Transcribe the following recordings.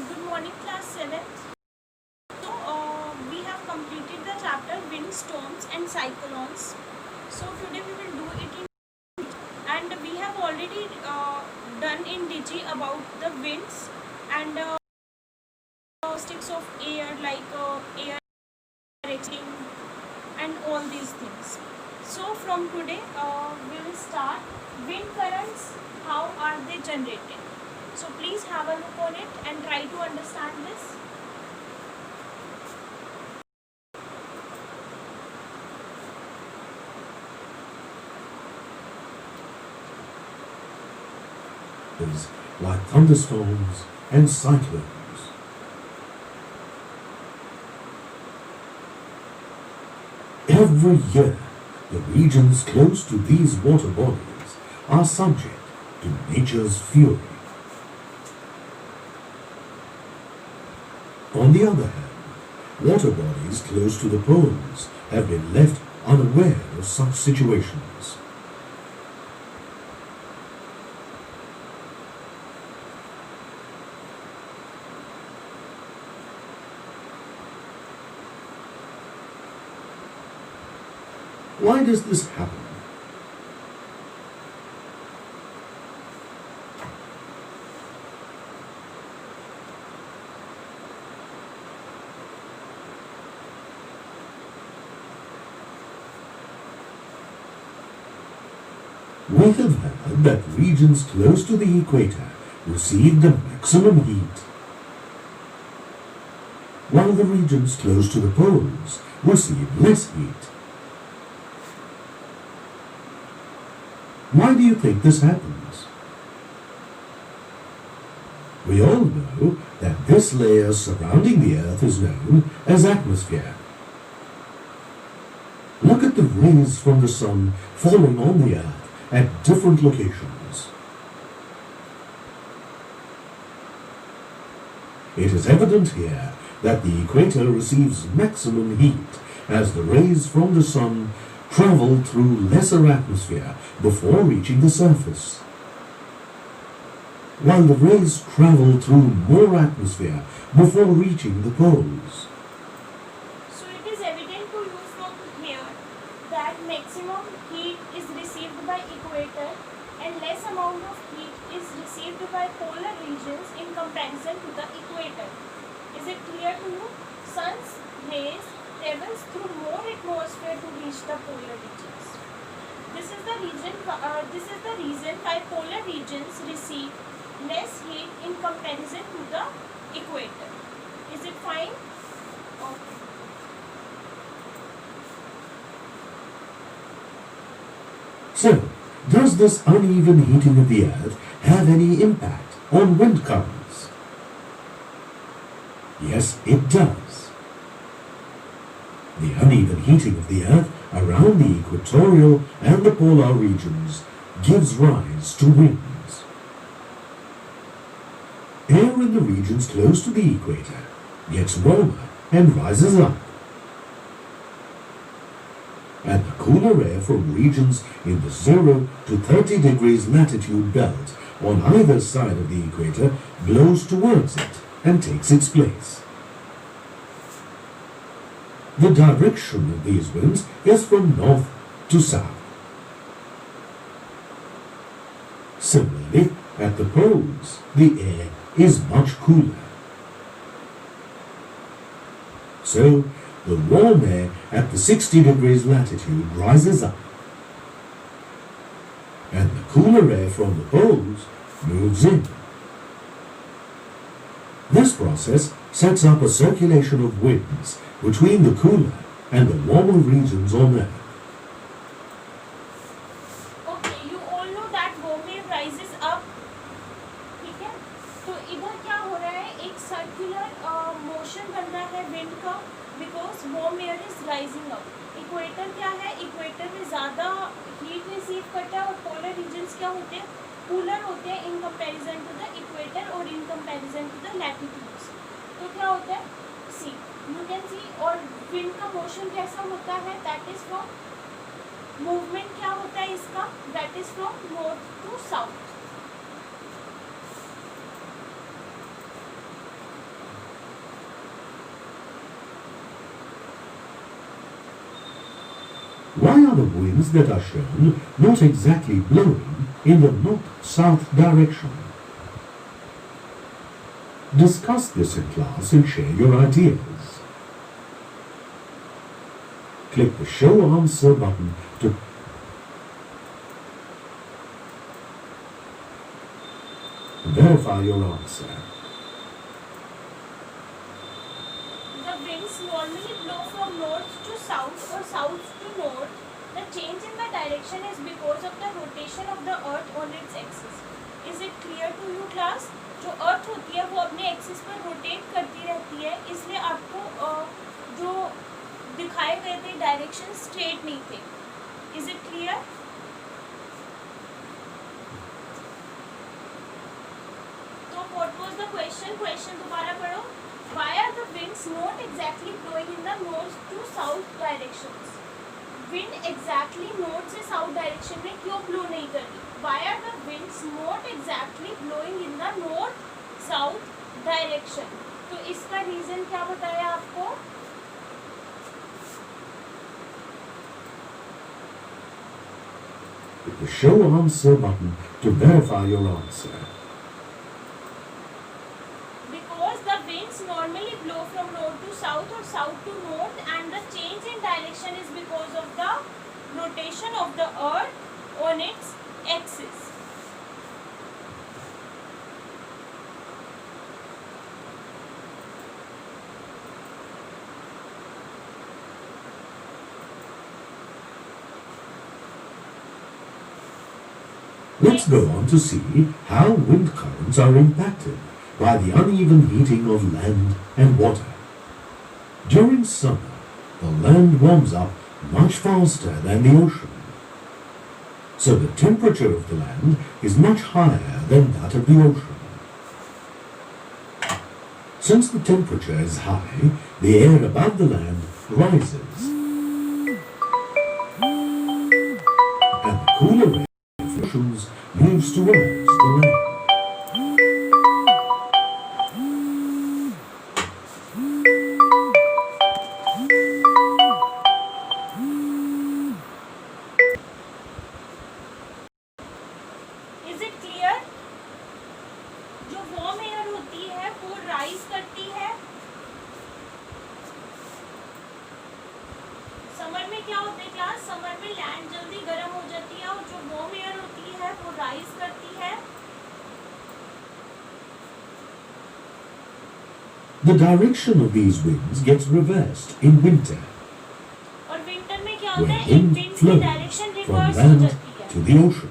Good morning, class 7th. We have completed the chapter wind, storms and cyclones. So today we will do it in and we have already done in Digi about the winds and sticks of air like air racing and all these things. So from today we will start wind currents. How are they generated? So please have a look on it and try to understand this. Like thunderstorms and cyclones. Every year, the regions close to these water bodies are subject to nature's fury. On the other hand, water bodies close to the poles have been left unaware of such situations. Why does this happen? We have heard that regions close to the equator receive the maximum heat, while the regions close to the poles receive less heat. Why do you think this happens? We all know that this layer surrounding the Earth is known as atmosphere. Look at the rays from the sun falling on the Earth at different locations. It is evident here that the equator receives maximum heat as the rays from the sun travel through lesser atmosphere before reaching the surface, while the rays travel through more atmosphere before reaching the poles. So it is evident to you from here that maximum heat is received by equator and less amount of heat is received by polar regions in comparison to the equator. Is it clear to you? Sun's rays travels through more atmosphere to reach the polar regions. This is the reason why polar regions receive less heat in comparison to the equator. Is it fine? Okay. So, does this uneven heating of the Earth have any impact on wind currents? Yes, it does. The uneven heating of the Earth around the equatorial and the polar regions gives rise to winds. Air in the regions close to the equator gets warmer and rises up, and the cooler air from regions in the 0 to 30 degrees latitude belt on either side of the equator blows towards it and takes its place. The direction of these winds is from north to south. Similarly, at the poles, the air is much cooler. So, the warm air at the 60 degrees latitude rises up, and the cooler air from the poles moves in. This process sets up a circulation of winds between the cooler and the warmer regions on Earth. Okay, you all know that warm air rises up. ठीक है? तो इधर क्या हो रहा है? एक circular motion बन रहा है wind का because warm air is rising up. Equator क्या है? Equator में ज़्यादा heat receive करता है और polar regions क्या होते हैं? Cooler होते हैं in comparison to the equator और in comparison to the latitudes. तो क्या होता है? See, you can see और wind का motion कैसा होता है? That is from movement क्या होता है इसका? That is from north to south. Why are the winds that are shown not exactly blowing in the north-south direction? Discuss this in class and share your ideas. Click the Show Answer button to verify your answer. The winds normally blow from north to south or south to north. The change in the direction is because of the rotation of the earth on its axis. Is it clear to you class? जो अर्थ होती है वो अपने axis पर rotate करती रहती है, इसलिए आपको जो दिखाए गए थे डायरेक्शन स्ट्रेट नहीं थे. Is it clear? तो what was the question? Question दोबारा पढ़ो. Why are the winds not exactly blowing in the north to south directions? Wind exactly north से south direction में क्यों blow नहीं कर रही? Why are the winds not exactly blowing in the north south direction? तो इसका reason क्या बताया आपको? Hit the Show Answer button to verify your answer. Because the winds normally blow from north to south or south to north, and the change in direction is because of the rotation of the earth on its axis. Let's go on to see how wind currents are impacted by the uneven heating of land and water. During summer, the land warms up much faster than the ocean. So the temperature of the land is much higher than that of the ocean. Since the temperature is high, the air above the land rises. And the cooler air of oceans moves towards the land. Is it clear? जो warm air होती है वो rise करती है. Summer में क्या होता है क्लास? समर में लैंड जल्दी गर्म हो जाती है और जो warm air होती है वो rise करती है. The direction of these winds gets reversed in winter, और विंटर में क्या होता where है? इन wind winds की flows डायरेक्शन from रिवर्स हो land जाती है. to the ocean.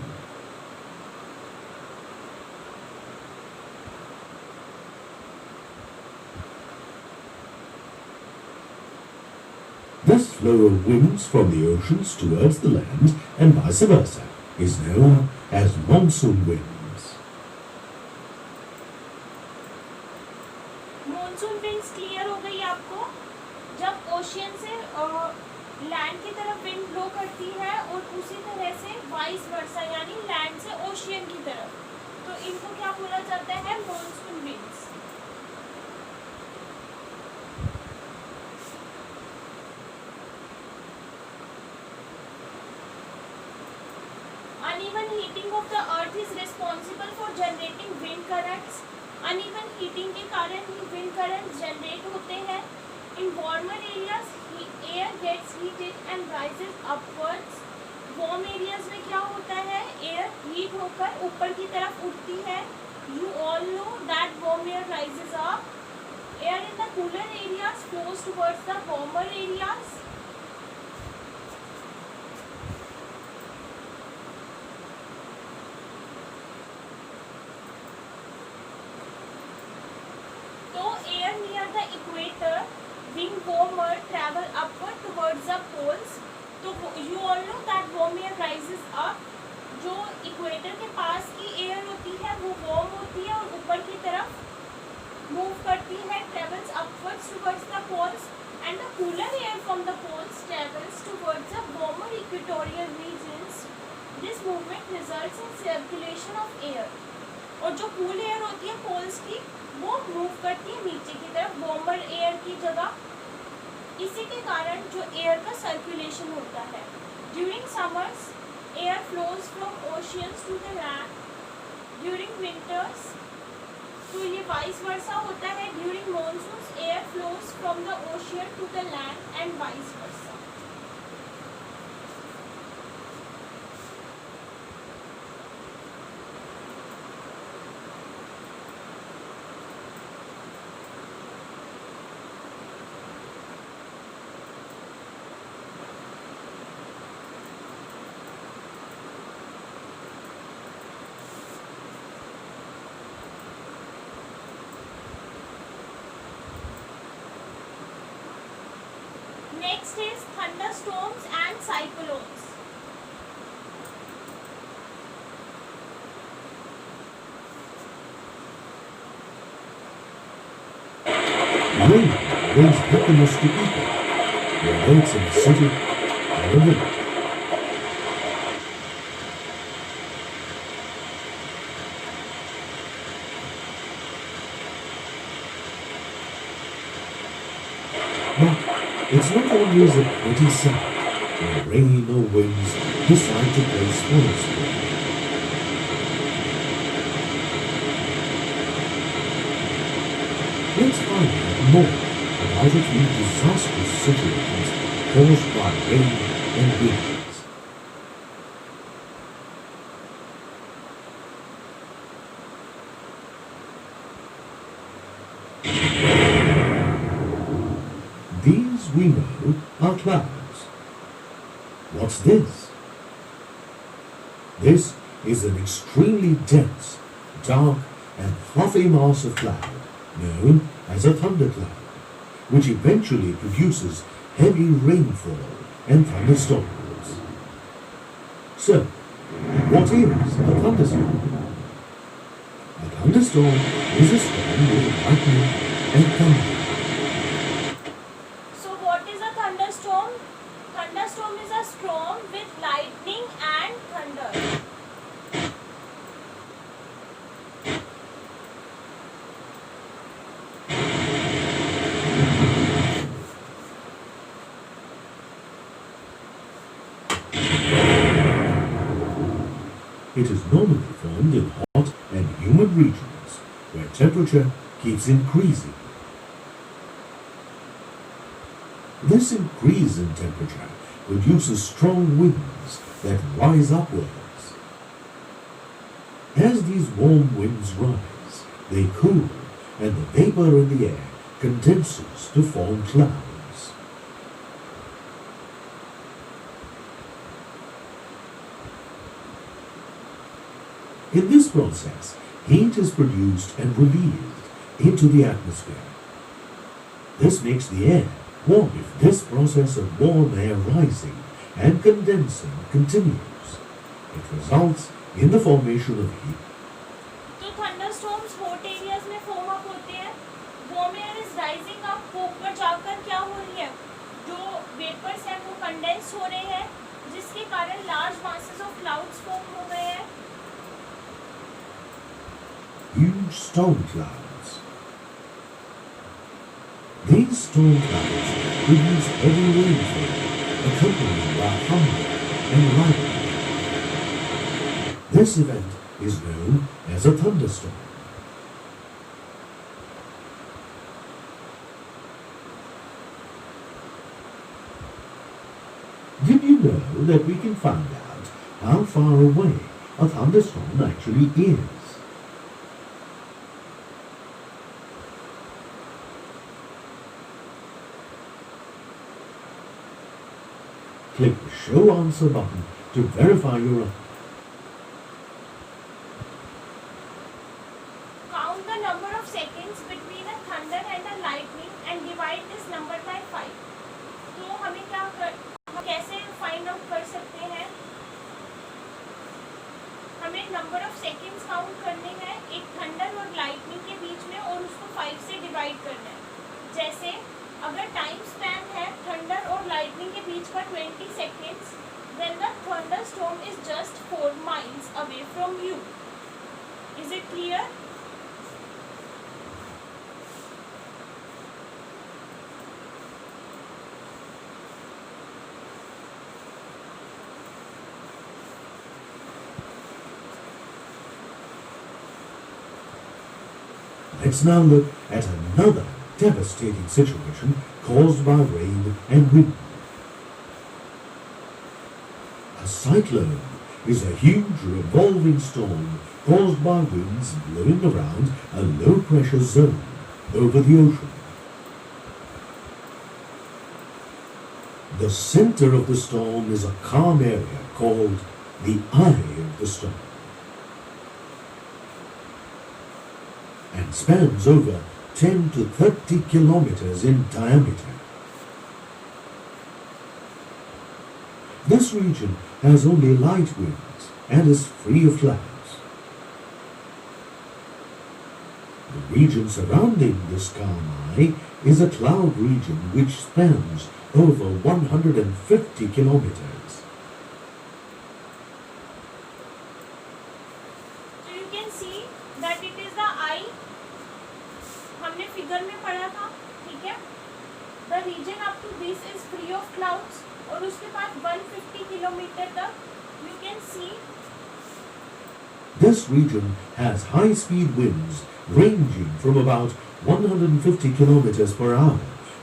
This flow of winds from the oceans towards the land and vice versa is known as monsoon winds. Monsoon winds clear हो गई आपको? जब ocean से land की तरफ विंड ब्लो करती है और उसी तरह से वाइस वर्सा यानी लैंड से ओशियन की तरफ, तो इनको क्या बोला जाता है? Monsoon winds. Uneven heating of the earth is responsible for generating wind currents. Uneven heating के कारण ही wind currents generate होते हैं. In warmer areas, air gets heated and rises upwards. Warm areas में क्या होता है? Air heat होकर ऊपर की तरफ उठती है. You all know that warm air rises up. Air in the cooler areas flows towards the warmer areas. Air near the equator, being warmer, travel upward towards the poles. तो you all know that warm air rises up. जो equator के पास की air होती है वो warm होती है और ऊपर की तरफ मूव करती है, travels upwards towards the poles, and the cooler air from the poles travels towards the warmer equatorial regions. This movement results in circulation of air. और जो कूल एयर होती है पोल्स की वो मूव करती है नीचे की तरफ वार्मर एयर की जगह. इसी के कारण जो एयर का सर्कुलेशन होता है. During summers, air flows from oceans to the land. During winters, तो ये वाइस वर्सा होता है. During monsoons air flows from the ocean to the land and vice versa. Next is thunderstorms and cyclones. Rain brings happiness to people, whether it's in a city or a village. But it's not always a pretty sight when rain or winds decide to play spoilsport. Let's find out more about a few disastrous situations caused by rain and winds. These we know are clouds. What's this? This is an extremely dense, dark and fluffy mass of cloud known as a thundercloud, which eventually produces heavy rainfall and thunderstorms. So, what is a thunderstorm? A thunderstorm is a storm with lightning and thunder. So what is a thunderstorm? Thunderstorm is a storm with lightning and thunder. It is normally formed in hot and humid regions where temperature keeps increasing. This increase in temperature produces strong winds that rise upwards. As these warm winds rise, they cool and the vapor in the air condenses to form clouds. In this process, heat is produced and released into the atmosphere. This makes the air warm. If this process of warm air rising and condensing continues, it results in the formation of heat. तो thunderstorms hot areas में form up होते हैं. Warm air is rising up. वो ऊपर जाकर क्या हो रही है? जो vapors हैं वो condense हो रहे हैं, जिसके कारण large masses of clouds form हो गए हैं. Huge storm clouds. These storm clouds produce heavy rainfall accompanied by thunder and lightning. This event is known as a thunderstorm. Did you know that we can find out how far away a thunderstorm actually is? Click the Show Answer button to verify your answer. Count the number of seconds between a thunder and a lightning and divide this number by 5. तो हमें हम कैसे find out कर सकते हैं? हमें number of seconds count करने हैं एक थंडर और लाइटनिंग के बीच में और उसको 5 से डिवाइड करना है. जैसे अगर टाइम स्पैन है थंडर और लाइटनिंग के बीच का 20 seconds, then the thunderstorm is just 4 miles away from you. Is it clear? Let's now look at another devastating situation caused by rain and wind. A cyclone is a huge revolving storm caused by winds blowing around a low-pressure zone over the ocean. The center of the storm is a calm area called the eye of the storm and spans over 10 to 30 kilometers in diameter. This region has only light winds and is free of clouds. The region surrounding this calm eye is a cloud region which spans over 150 kilometers. So you can see that it is the eye. हमने figure में पढ़ा था, ठीक है? The region up to this is free of clouds और उसके बाद 150 kilometre तक you can see. This region has high-speed winds ranging from about 150 kilometers per hour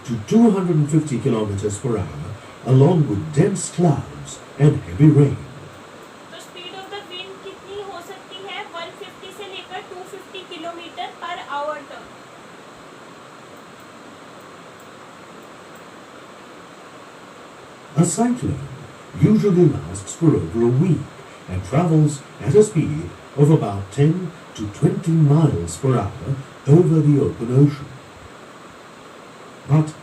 to 250 kilometers per hour, along with dense clouds and heavy rain. तो speed of the wind कितनी हो सकती है? 150 से लेकर 250 किलोमीटर पर आवर तक. A cyclone usually lasts for over a week and travels at a speed of about 10 to 20 miles per hour over the open ocean. But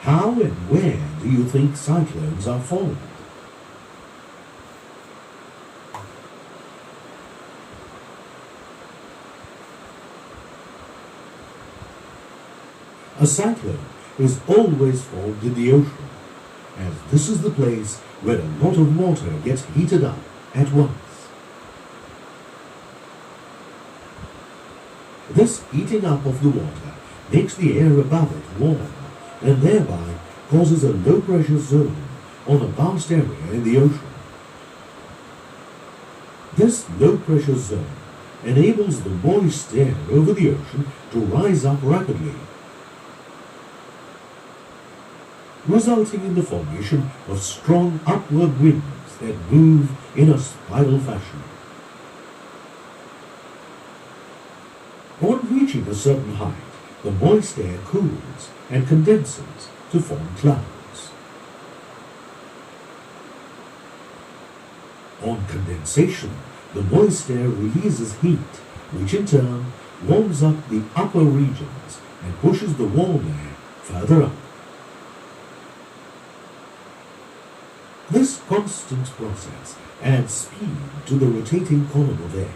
how and where do you think cyclones are formed? A cyclone is always formed in the ocean, as this is the place where a lot of water gets heated up at once. This heating up of the water makes the air above it warm and thereby causes a low-pressure zone on a vast area in the ocean. This low-pressure zone enables the moist air over the ocean to rise up rapidly, resulting in the formation of strong upward winds that move in a spiral fashion. On reaching a certain height, the moist air cools and condenses to form clouds. On condensation, the moist air releases heat, which in turn warms up the upper regions and pushes the warm air further up. This constant process adds speed to the rotating column of air.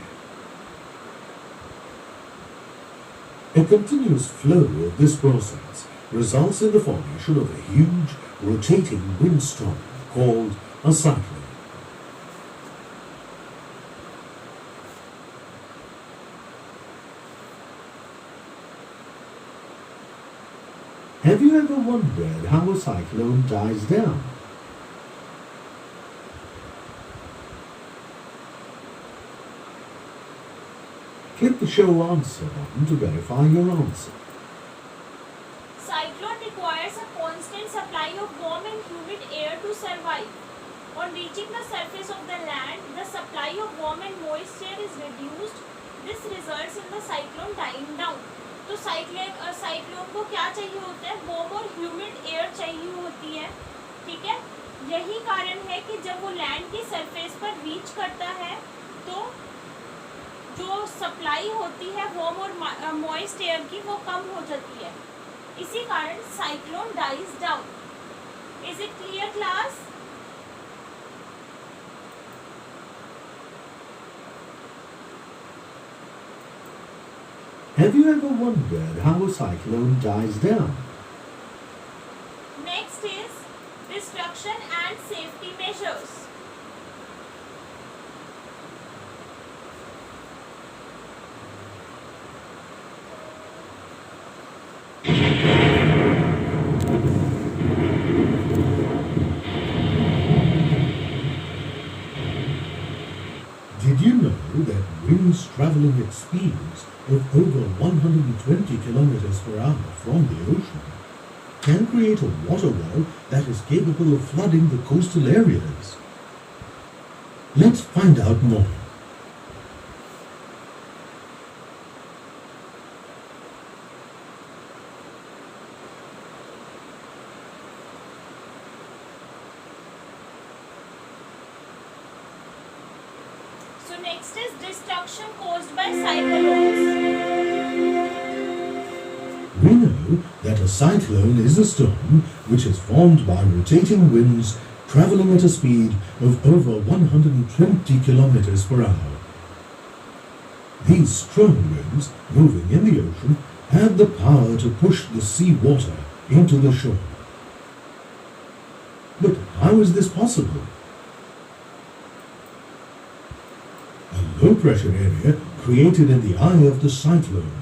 A continuous flow of this process results in the formation of a huge rotating windstorm called a cyclone. Have you ever wondered how a cyclone dies down? Click the Show Answer button to verify your answer. Cyclone requires a constant supply of warm and humid air to survive. On reaching the surface of the land, the supply of warm and moist air is reduced. This results in the cyclone dying down. तो cyclone को क्या चाहिए होता है? Warm और humid air चाहिए होती है, ठीक है? यही कारण है कि जब वो लैंड की सरफेस पर रीच करता है तो जो सप्लाई होती है वार्म और मॉइस्ट एयर की वो कम हो जाती है. इसी कारण cyclone dies down. Is it clear class? Have you ever wondered how a cyclone dies down? Next is destruction and safety measures. Did you know that winds traveling at speeds of over 120 kilometers per hour from the ocean can create a water wall that is capable of flooding the coastal areas. Let's find out more. So next is destruction caused by cyclones. We know that a cyclone is a storm which is formed by rotating winds traveling at a speed of over 120 kilometers per hour. These strong winds moving in the ocean have the power to push the sea water into the shore. But how is this possible? A low pressure area created in the eye of the cyclone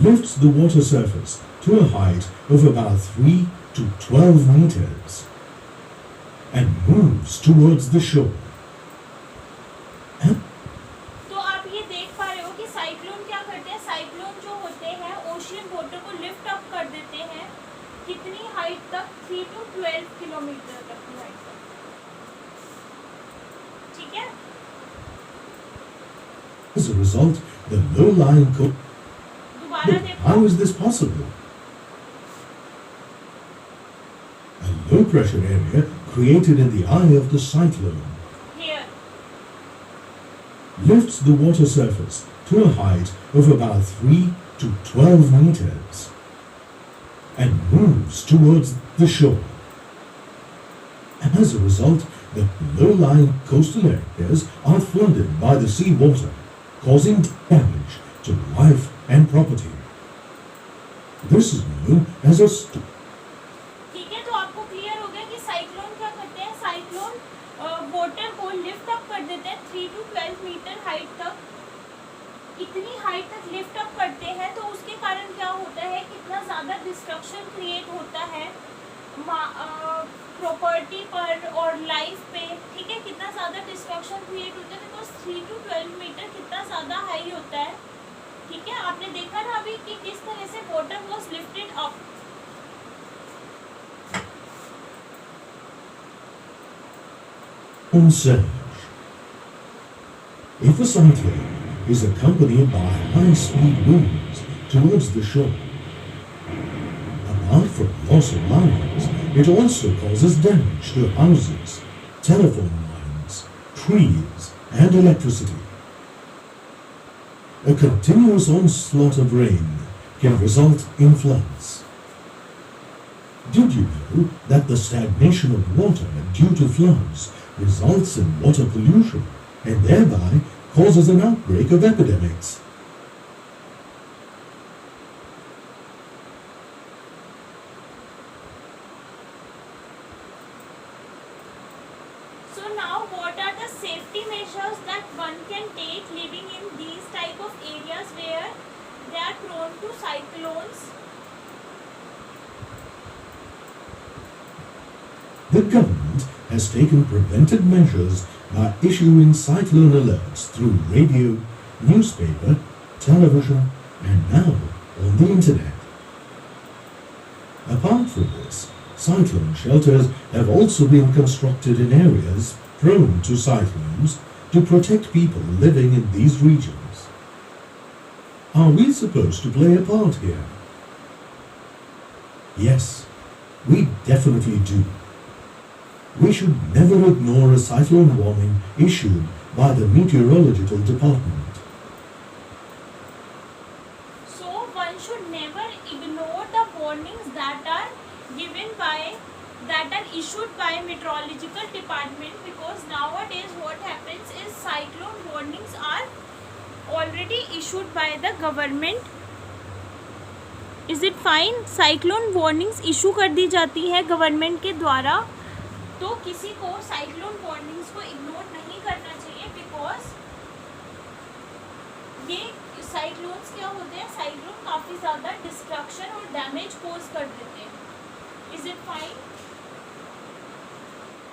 lifts the water surface to a height of about 3 to 12 meters and moves towards the shore. तो आप ये देख पा रहे हो कि cyclone क्या करते हैं. साइक्लोन जो होते हैं ओशियन वाटर को लिफ्ट अप कर देते हैं. कितनी हाइट तक? 3 to 12 किलोमीटर तक की हाइट तक. ठीक है. As a result, the low-lying coast. दोबारा देखो. How is this possible? A low-pressure area created in the eye of the cyclone Here. lifts the water surface to a height of about 3 to 12 meters and moves towards the shore. As a result, the low-lying coastal areas are flooded by the sea water, causing damage to life and property. This is known as a storm. ठीक है. तो आपको clear हो गया कि cyclone क्या करते हैं. साइक्लोन वाटर को लिफ्ट अप कर देते हैं 3 to 12 मीटर हाइट तक. इतनी हाइट तक लिफ्ट अप करते हैं तो उसके कारण क्या होता है, कितना ज़्यादा डिस्ट्रक्शन क्रिएट होता है प्रॉपर्टी पर और लाइफ पे. ठीक है. कितना ज़्यादा डिस्ट्रक्शन क्रिएट होता है बिकॉज 3 to 12 मीटर कितना ज़्यादा हाई होता है. ठीक है. आपने देखा ना अभी कि किस तरह से water was lifted up. Surge. If a cyclone is accompanied by high-speed winds towards the shore, apart from loss of lives, it also causes damage to houses, telephone lines, trees, and electricity. A continuous onslaught of rain can result in floods. Did you know that the stagnation of water due to floods results in water pollution and thereby causes an outbreak of epidemics? So now what are the safety measures that one can take living in these type of areas where they are prone to cyclones? The government has taken preventive measures by issuing cyclone alerts through radio, newspaper, television, and now on the internet. Apart from this, cyclone shelters have also been constructed in areas prone to cyclones to protect people living in these regions. Are we supposed to play a part here? Yes, we definitely do. We should never ignore a cyclone warning issued by the meteorological department. So one should never ignore the warnings that are issued by meteorological department, because nowadays what happens is cyclone warnings are already issued by the government. Is it fine? Cyclone warnings issue कर दी जाती है government के द्वारा. तो किसी को cyclone warnings को ignore नहीं करना चाहिए बिकॉज ये साइक्लोन्स क्या होते हैं, साइक्लोन काफ़ी ज़्यादा डिस्ट्रक्शन और डैमेज कोज कर देते हैं. Is it fine?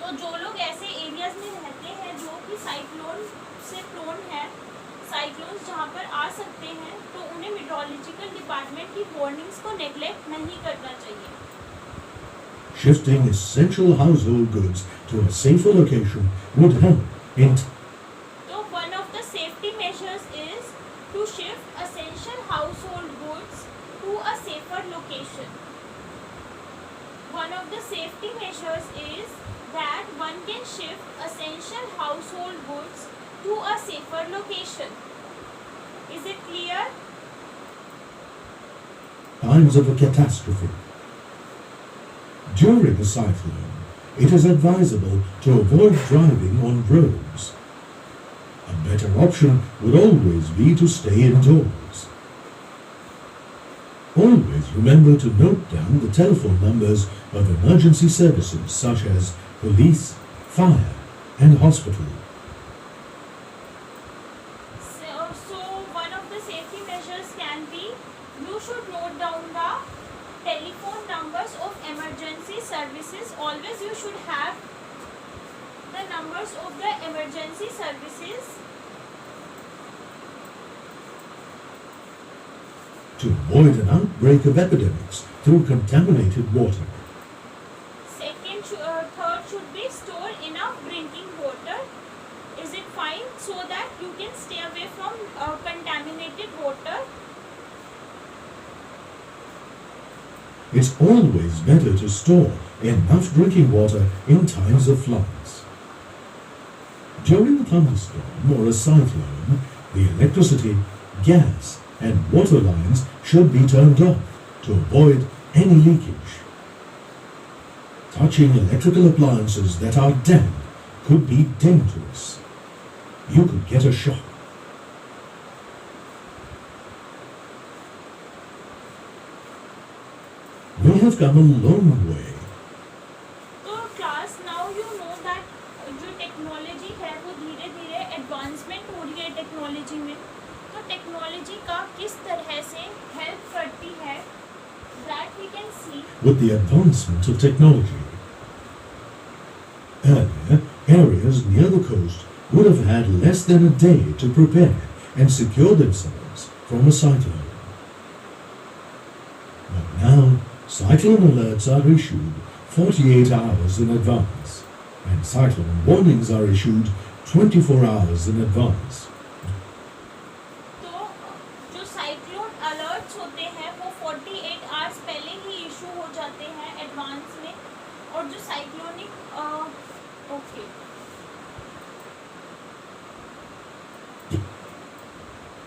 तो तो जो लोग ऐसे एरियाज में रहते हैं जो कि साइक्लोन से प्रोन है, साइक्लोन्स जहाँ पर आ सकते हैं, तो उन्हें मेट्रोलॉजिकल डिपार्टमेंट की वार्निंग्स को नेग्लेक्ट नहीं करना चाहिए. Shifting essential household goods to a safer location would help in तो one of the safety measures is to shift essential household goods to a safer location. One of the safety measures is that one can shift essential household goods to a safer location. Is it clear? times of a catastrophe. During a cyclone, it is advisable to avoid driving on roads. A better option would always be to stay indoors. Always remember to note down the telephone numbers of emergency services such as police, fire, and hospital. So one of the safety measures can be, you should note down the telephone numbers of emergency services. Always you should have the numbers of the emergency services. To avoid an outbreak of epidemics through contaminated water. Third should be store enough drinking water. Is it fine? So that you can stay away from contaminated water. It's always better to store enough drinking water in times of floods. During a thunderstorm or a cyclone, the electricity, gas, and water lines should be turned off to avoid any leakage. Touching electrical appliances that are damp could be dangerous. You could get a shock. We have come a long way. तो class now you know that जो technology है वो धीरे धीरे advancement हो रही है technology में. तो टेक्नोलॉजी का किस तरह से हेल्प करती है, that we can see. With the advancement of technology, earlier, areas near the coast would have had less than a day to prepare and secure themselves from a cyclone. But now, cyclone alerts are issued 48 hours in advance, and cyclone warnings are issued 24 hours in advance. तो जो cyclone alerts होते हैं वो 48 hours पहले ही issue हो जाते हैं advance में. और जो साइक्लोनिक ओके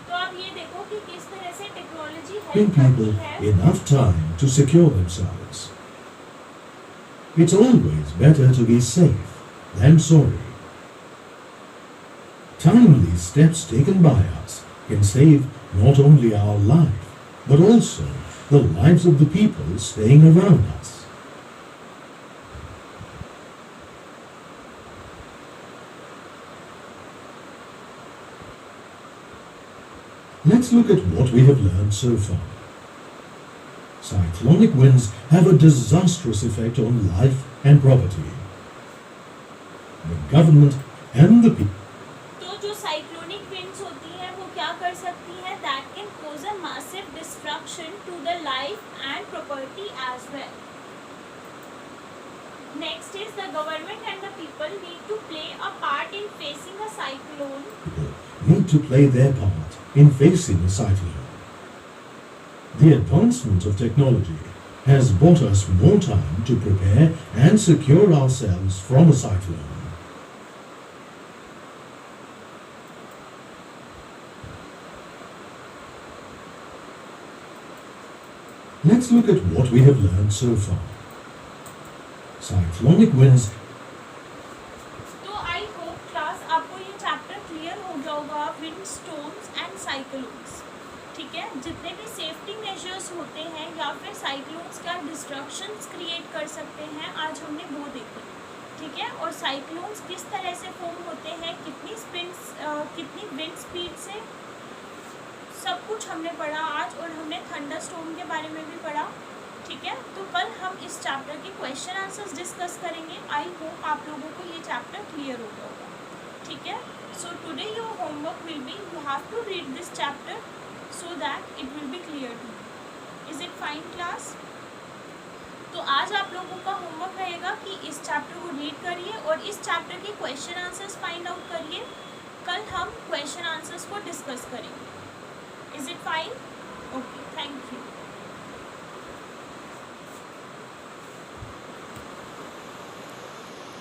तो आप ये देखो कि किस तरह से टेक्नोलॉजी Give हेल्प people करती है. enough time to secure themselves. It's always better to be safe than sorry. Timely steps taken by us can save not only our life, but also the lives of the people staying around us. Let's look at what we have learned so far. Cyclonic winds have a disastrous effect on life and property. The government and the people तो जो cyclonic winds होती हैं वो क्या कर सकती हैं, that can cause a massive destruction to the life and property as well. Next is the government and the people need to play a part in facing a cyclone. need to play their part in facing a cyclone. The advancement of technology has bought us more time to prepare and secure ourselves from a cyclone. Let's look at what we have learned so far. Cyclonic winds तो I hope class आपको ये chapter clear हो गया होगा, wind storms and cyclones. ठीक है, जितने भी सेफ्टी मेजर्स होते हैं या फिर साइक्लोन्स का डिस्ट्रक्शंस क्रिएट कर सकते हैं, आज हमने वो देखे. ठीक है, और साइक्लोन्स किस तरह से फॉर्म होते हैं, कितनी विंड स्पीड से, सब कुछ हमने पढ़ा आज. और हमने थंडर स्टॉर्म के बारे में भी पढ़ा. ठीक है, तो कल हम इस चैप्टर के क्वेश्चन आंसर्स डिस्कस करेंगे। आई होप आप लोगों को ये चैप्टर क्लियर हो गया होगा, ठीक है। So today your homework will be you have to read this chapter so that it will be clear to you. Is it fine class? तो आज आप लोगों का होमवर्क रहेगा कि इस चैप्टर को रीड करिए और इस चैप्टर के क्वेश्चन आंसर्स फाइंड आउट करिए। कल हम क्वेश्चन आंसर्स को डिस्कस करेंगे। Is it fine? Okay, thank you.